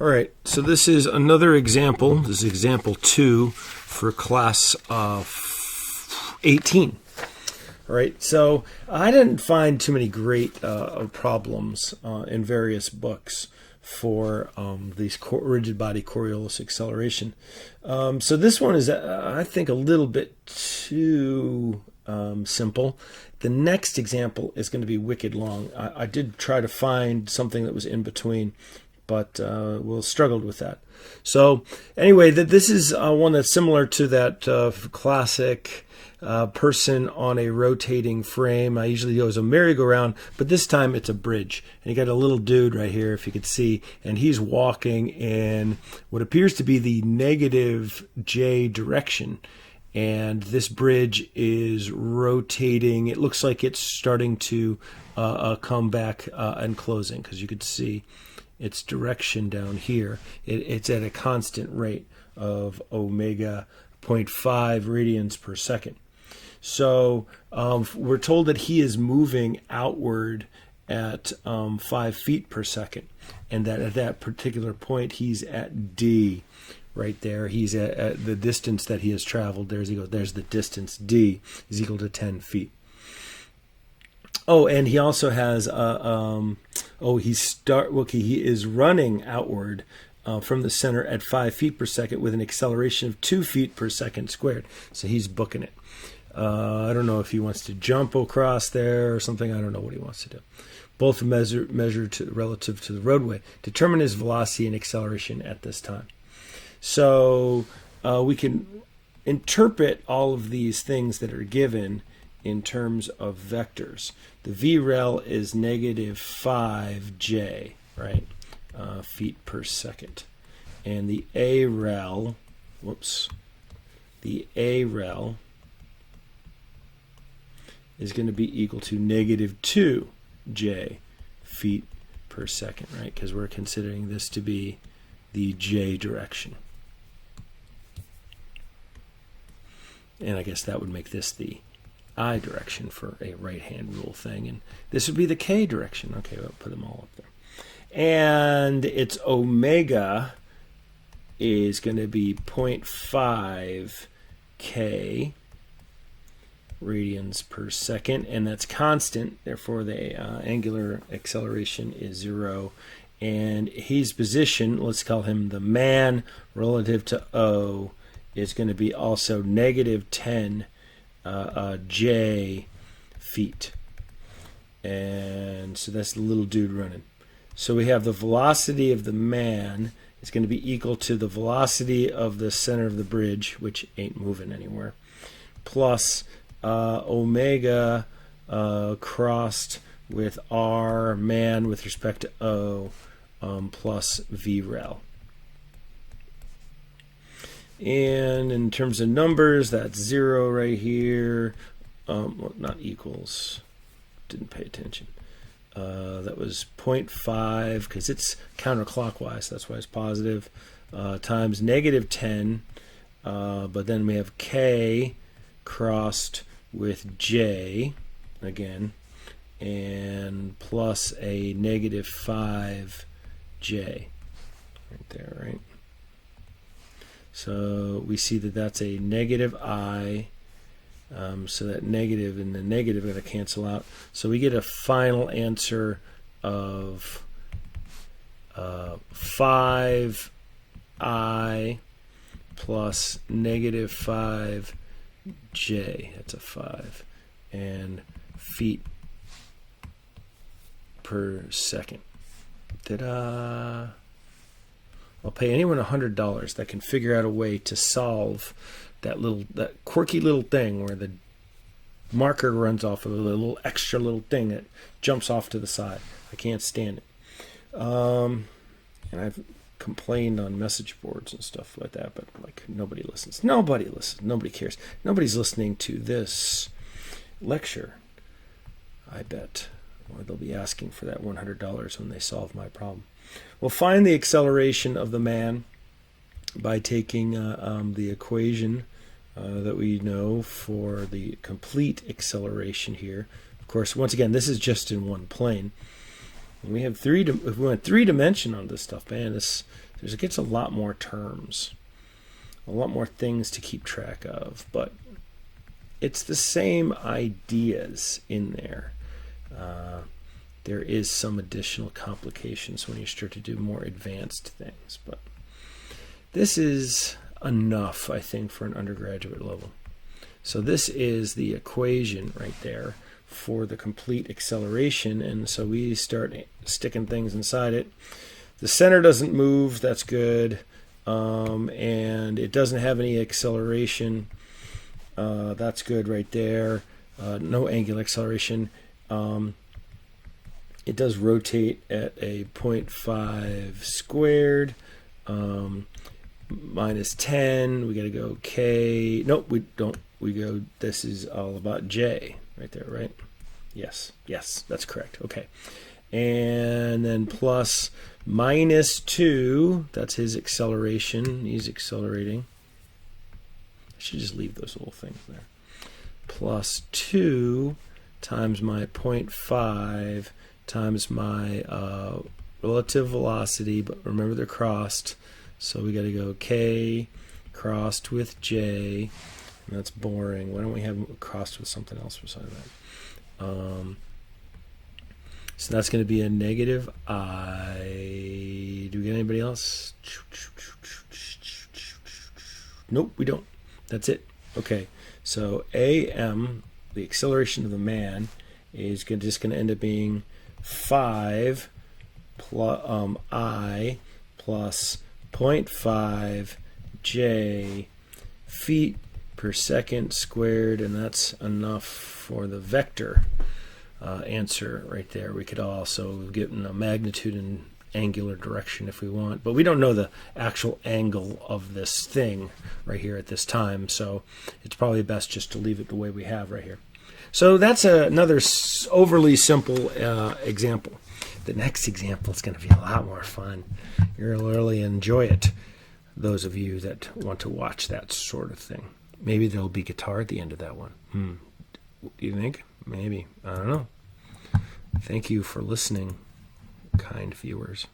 All right, so this is another example. This is example 2 for class 18. All right, so I didn't find too many great problems in various books for these rigid body Coriolis acceleration. So this one is, I think, a little bit too simple. The next example is going to be wicked long. I did try to find something that was in between, but we'll struggled with that. So anyway, this is one that's similar to that classic person on a rotating frame. I usually go as a merry-go-round, but this time it's a bridge. And you got a little dude right here, if you could see, and he's walking in what appears to be the negative J direction. And this bridge is rotating. It looks like it's starting to come back and closing, because you could see its direction down here. It's at a constant rate of omega 0.5 radians per second. So we're told that he is moving outward at 5 feet per second, and that at that particular point he's at D. Right there, he's at the distance that he has traveled. There's the distance. D is equal to 10 feet. Oh, and he also has he is running outward from the center at 5 feet per second with an acceleration of 2 feet per second squared. So he's booking it. I don't know if he wants to jump across there or something. I don't know what he wants to do. Both measure relative to the roadway. Determine his velocity and acceleration at this time. So we can interpret all of these things that are given in terms of vectors. The VREL is negative 5J, right, feet per second. And the AREL, the AREL is going to be equal to negative 2J feet per second, right, because we're considering this to be the J direction. And I guess that would make this the I direction for a right-hand rule thing. And this would be the K direction. Okay, we'll put them all up there. And its omega is going to be 0.5 K radians per second. And that's constant. Therefore, the angular acceleration is 0. And his position, let's call him the man, relative to O, is going to be also negative 10 J feet. And so that's the little dude running. So we have the velocity of the man is going to be equal to the velocity of the center of the bridge, which ain't moving anywhere, plus omega crossed with R, man, with respect to O, plus VREL. And in terms of numbers, that's 0 right here. Well, not equals. Didn't pay attention. That was 0.5 because it's counterclockwise. That's why it's positive. Times negative 10. But then we have K crossed with J again. And plus a negative 5J. Right there, right? So we see that that's a negative I, so that negative and the negative are going to cancel out. So we get a final answer of 5I plus negative 5J. That's a 5. And feet per second. Ta-da! I'll pay anyone $100 that can figure out a way to solve that quirky little thing where the marker runs off of a little extra little thing that jumps off to the side. I can't stand it. And I've complained on message boards and stuff like that, but like nobody listens. Nobody listens. Nobody cares. Nobody's listening to this lecture, I bet. Or they'll be asking for that $100 when they solve my problem. We'll find the acceleration of the man by taking the equation that we know for the complete acceleration here. Of course, once again, this is just in one plane. And we have if we went 3 dimension on this stuff, man, this It gets a lot more terms, a lot more things to keep track of, but it's the same ideas in there. There is some additional complications when you start to do more advanced things, but this is enough, I think, for an undergraduate level. So this is the equation right there for the complete acceleration, and so we start sticking things inside it. The center doesn't move, that's good, and it doesn't have any acceleration. That's good right there. No angular acceleration. It does rotate at a 0.5 squared. Minus 10. We got to go K. Nope, we don't. We go, this is all about J right there, right? Yes, that's correct. Okay. And then plus minus 2. That's his acceleration. He's accelerating. I should just leave those little things there. Plus 2 times my 0.5 times my relative velocity, but remember they're crossed, so we got to go K crossed with J, and that's boring. Why don't we have them crossed with something else beside that? So that's going to be a negative I. Do we get anybody else? Nope, we don't. That's it. Okay, so AM, the acceleration of the man, is just going to end up being 5 plus I plus 0.5 J feet per second squared, and that's enough for the vector answer right there. We could also get in a magnitude and angular direction if we want, but we don't know the actual angle of this thing right here at this time, so it's probably best just to leave it the way we have right here. So that's another overly simple example. The next example is going to be a lot more fun. You'll really enjoy it, those of you that want to watch that sort of thing. Maybe there'll be guitar at the end of that one. Do you think? Maybe. I don't know. Thank you for listening, kind viewers.